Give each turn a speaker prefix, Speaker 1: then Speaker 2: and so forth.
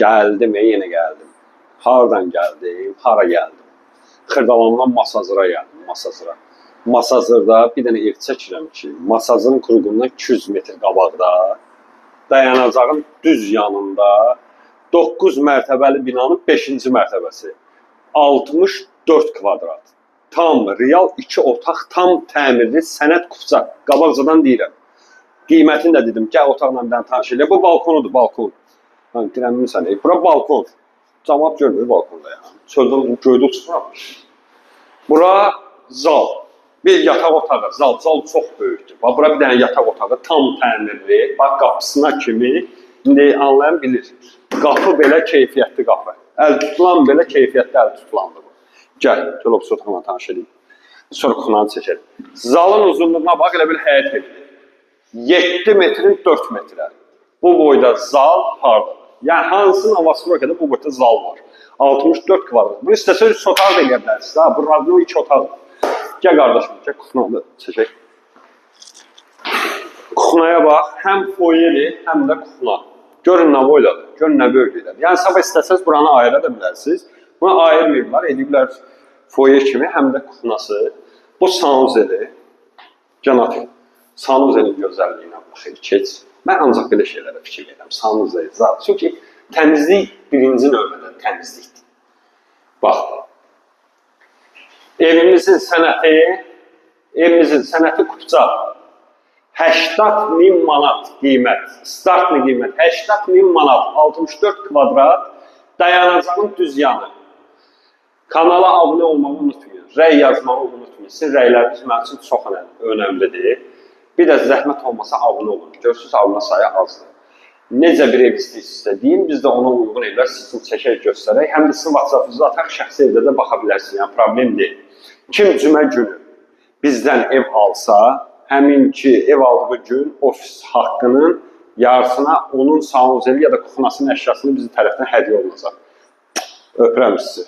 Speaker 1: Gəldim, yenə gəldim. Hardan gəldim, hara gəldim? Xırdalandan Masazıra gəldim, Masazıra. Masazırda bir dənə ev çəkirəm ki, Masazırın kruqundan 200 metr qabaqda, dayanacağın düz yanında 9 mərtəbəli binanın 5-ci mərtəbəsi. 64 kvadrat. Tam real 2 otaq, tam təmirli sənət kupça. Qabaqcadan deyirəm. Qiymətini də dedim, gəl otaqla bir dənə tanış elə. Bu balkonudur, balkon. Dirəmmirsən, bura balkon. Cavab görmür balkonda ya. Çöldən göydə uçurmamış. Bura zal. Bir yataq otağı, zal çox böyükdür. Bura bir dənə yataq otağı, tam təmirli. Bax, qapısına kimi, indi anlayan bilir. Qapı belə keyfiyyətli qapı. Əl tutulan belə keyfiyyətli əl tutulandır bu. Gəl, gəl o otaqla tanış edeyim. Sonra kuxunanı çəkəlim. Zalın uzunluğuna bax, elə bir həyət evidir. 7 metrin 4 metrə. Bu boyda zal hardadır? Yəni, hansının havası var qədər bu boyda zal var. 64 kvadrat. Bunu istəsə 3 otaq da eləyə bilərsiniz. Bu radyo 2 otaq. Gəl qardaşım, gəl kuxunanı çəkək. Kuxunaya bax, həm foyeli, həm də kuxuna. Görün nə boyladır, görün nə böyüklükdədir. Yəni, sabah istəsəz buranı ayıra da bilərsiniz. Bunu ayırmayıblar, ediblər foye kimi, həm də kuxunası. Bu sanuzeli, cənab, sanuzelin gözəlliyinə baxır, keç. Mən ancaq belə şeylərə fikir verirəm, sanuzeli, zat. Çünki təmizlik birinci növbədə təmizlikdir. Bax, evimizin sənəti kupça. 80.000 manat qiymət, startlı qiymət, 80.000 manat, 64 kvadrat, dayanacağın düz yanı. Kanala abunə olmağı unutmayın, rəy yazmağı unutmayın. Sizin rəyləriniz mənim üçün çox önəmlidir. Bir də zəhmət olmasa abunə olun. Görürsünüz, abunə sayı azdır. Necə bir ev istəyirsinizsə deyin, biz də ona uyğun evlər sizin çəkək göstərək. Həm də sizin WhatsApp-ınızı ataq, şəxsi evdə də baxa bilərsiniz, yəni problem deyil. Kim cümə günü bizdən ev alsa, həminki ev aldığı gün ofis haqqının yarısına onun sanuzeli ya da kuxunasının əşyasını bizim tərəfdən hədiyyə olunacaq. Öpürəm sizi.